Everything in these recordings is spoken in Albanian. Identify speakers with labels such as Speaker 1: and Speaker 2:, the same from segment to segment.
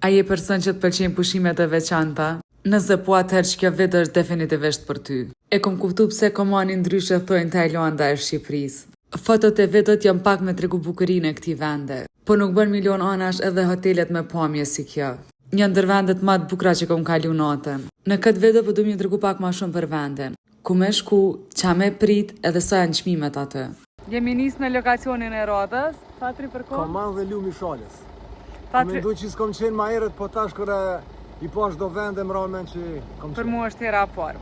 Speaker 1: A je person që të pëlqejnë pushimet e veçanta? Nëse po, atëherë që kjo video është definitivisht për ty. E kom kuptu pse komani ndryshe thojnë Tajlanda e Shqipërisë. Fotot e videot janë pak me tregu bukurinë e këtij vende, po nuk bën milion anash edhe hotelet me pamje si kjo. Një ndër vendet më të bukura që kom kalu natën. Në këtë video po duam t'ju tregu pak më shumë për vendin. Ku me shku, qa me prit edhe sa janë çmimet aty. Jemi nis në lokacionin e radhës. Fatri për kohë?
Speaker 2: Koman dhe lumi shalës. Mendoj që s'kom qenë ma herët, po tash kërë i pash do vende më rallmen që kom qenë.
Speaker 1: Për mua është hera parë.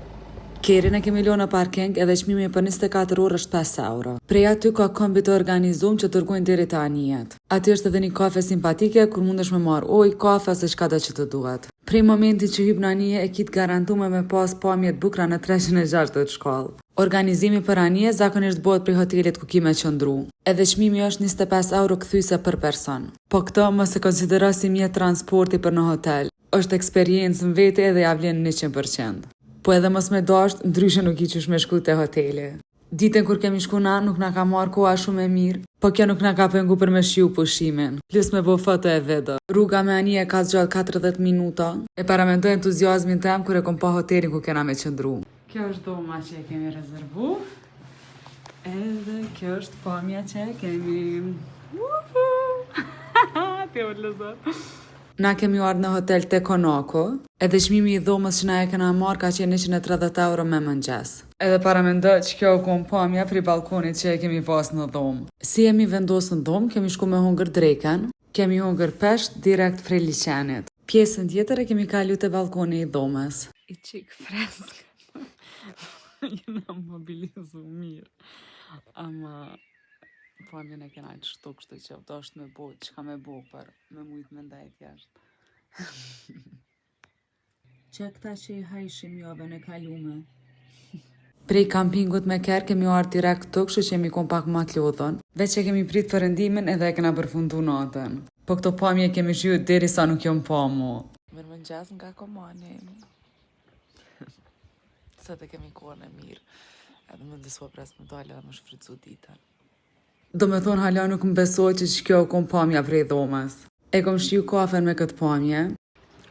Speaker 1: Kerin e kemi lo në parking edhe çmimi për 24 orë është 5 euro. Prej aty ka kombi të organizuar që dërgojnë deri te anijet. Aty është edhe një kafe simpatike kur mundesh me marr ujë, kafe ose çka do që të duhet. Prej momentit që hyp në anije e kit garantuar me pas pamje të bukura në 360 shkallë. Organizimi për anije zakonisht bëhet prej hotelit ku kime qëndru. Edhe çmimi është 25 euro kthyese për person. Po këto mos e konsidero si mjet transporti për në hotel. Është eksperiencë në vete edhe ja vlen 100%. Po edhe mos me dasht, ndryshe nuk i qysh me shku te hoteli. Ditën kur kemi shku na, nuk na ka marrë koha shumë e mirë, po kjo nuk na ka pengu për me shiu pushimin. Plus me bo foto e video. Rruga me anije ka zgjallë 40 minuta, e paramendoj entuziazmin tem kur e kom pa hotelin ku kena me qëndru. Kjo është doma që e kemi rezervu, edhe kjo është pamja që e kemi. Te u lëzër. Na kemi ardhur në hotel te Konako, edhe çmimi i dhomës që na e kena marrë ka qenë 130 euro me mëngjes. Edhe paramendo që kjo kom pamja pri balkonit që e kemi pas në dhomë. Si jemi vendosur në dhomë, kemi shku me hungër dreken, kemi hungër peshk direkt prej liçenit. Pjesën tjetër e kemi kalu te balkoni i dhomës. I qik fresk. Jena mobilizu mirë. Ama pamjen e kena që shtu kështu që do është me bo, që ka me bo për me mujtë me ndajt jashtë. Që këta që i hajshim jove në kalume. Prej kampingut me kerë kemi ardhur direkt këtu, kështu që jemi kom pak ma t'lodhën. Veç që kemi prit përëndimin edhe e kena përfundu natën. Po këto pamje kemi zhyut deri sa nuk jom pa mu. Mirë mëngjes nga komani. Sot e kemi kohën e mirë. Edhe më ndisua pres më dalë edhe më shfrytzu ditën. Do me thonë hala nuk më besoj që kjo kom pamja prej dhomës. E kom shiu kafen me këtë pamje.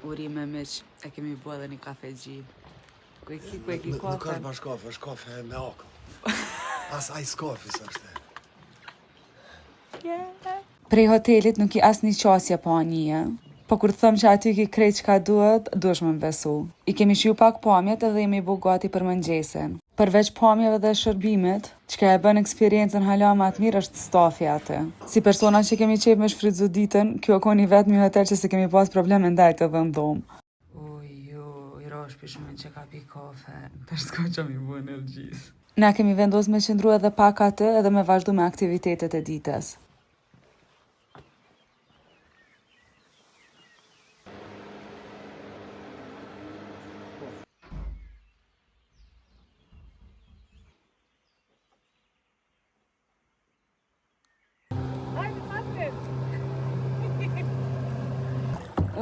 Speaker 1: Uri me miq, e kemi bu edhe një kafe gjinë. Ku e ki kafen?
Speaker 2: Nuk është bash kafe, është kafe me akë. As ice coffee së është.
Speaker 1: Prej hotelit nuk i as një qasje pa anije. Po kur thëm që aty ki krejt që ka duhet, duesh me besu. I kemi shiu pak pamjet edhe jemi bu gati për mëngjesin. Përveç pamjeve dhe shërbimit, që ka e bën eksperiencën hala më atë mirë është stafi aty. Si persona që kemi qep me shfrytzu ditën, kjo ko një vetë një hotel që se kemi pas probleme ndajt edhe në dhomë. I rosh për shumë që ka pi kafe, për s'ko që mi bu energjis. Na kemi vendos me qëndru edhe pak aty edhe me vazhdu me aktivitetet e ditës.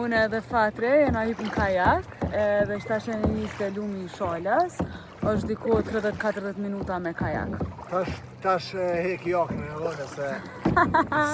Speaker 1: Unë edhe Fatri, jena hyp në kajak, dhe shtashe një njiste lumi i shalës, është diko 30-40 minuta me kajak.
Speaker 2: Tash hek jakën e rrëve se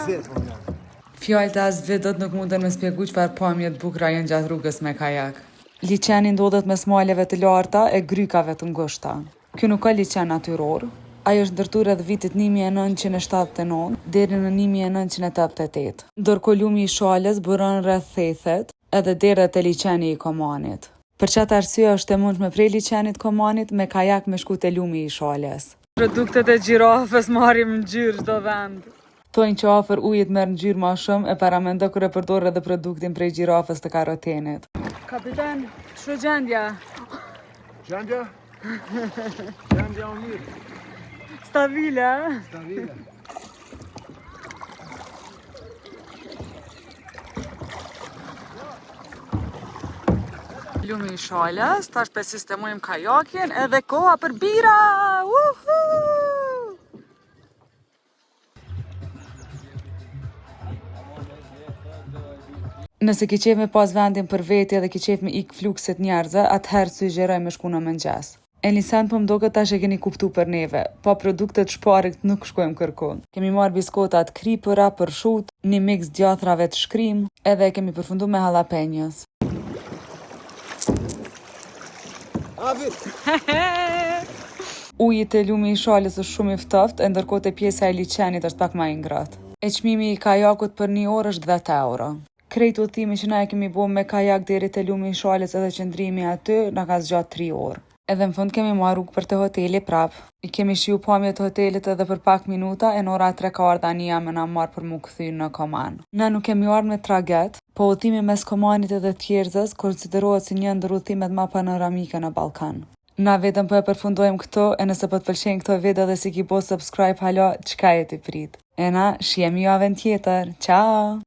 Speaker 2: zet më njën.
Speaker 1: Fjallë të as videot nuk mundën me spjegu çfarë pamjet bukra janë gjatë rrugës me kajak. Liçeni ndodhet mes maleve të larta e grykave të ngushta. Kjo nuk ka liçen natyror. Ajo është ndërtuar rreth vitit 1979 deri në 1988. Ndërkohë lumi i shalës buron rreth thethet edhe derët e liçeni i Komanit. Për çatë arsye është e mundshme prej liçenit Komanit me kajak me shku te lumi i shalës. Produktet e gjirafës marrim në gjyrë çdo vend. Thonë që afër ujit merr ngjyrë më shumë e paramendo kur e përdor edhe produktin prej gjirafës të karotenit. Kapitan, ç'është gjendja?
Speaker 2: Gjendja? Gjendja o mirë.
Speaker 1: Stabile.
Speaker 2: Stabile.
Speaker 1: Lumi i shalës, tash pe sistemojmë kajakin edhe koha për bira! Uhu! Nëse ki qef me pas vendin për veti edhe ki qef me ik flukset njerëzve, atëherë sugjeroj me shku në mëngjes. Elisan po m'doket tash e keni kuptu për neve, po produktet shparit nuk shkojmë kërkon. Kemi marrë biskotat kripëra, përshut, një mix djathërave të shkrim, edhe kemi përfundu me jalapeños. Uji të lumi i shalës është shumë i ftoftë, e ndërkohë te pjesa e liçenit është pak më i ngratë. E çmimi i kajakut për 1 orë është 10 euro. Krejt udhëtimi që na e kemi bo me kajak deri te lumi i shalës edhe qëndrimi aty na ka zgjat 3 orë. Edhe në fund kemi marrë rrugë për te hoteli prap. I kemi shiu pamjet të hotelit edhe për pak minuta e në ora 3:15 tani jam na marrë për mu kthy në Koman. Na nuk kemi ardhur me traget, po udhëtimi mes Komanit edhe Tjerëzës konsiderohet si një ndër udhëtimet më panoramike në Ballkan. Na vetëm po e përfundojmë këto, e nëse po të pëlqejnë këto video dhe si ki bo subscribe hala, çka e ti prit. E na shihemi javën tjetër. Ciao!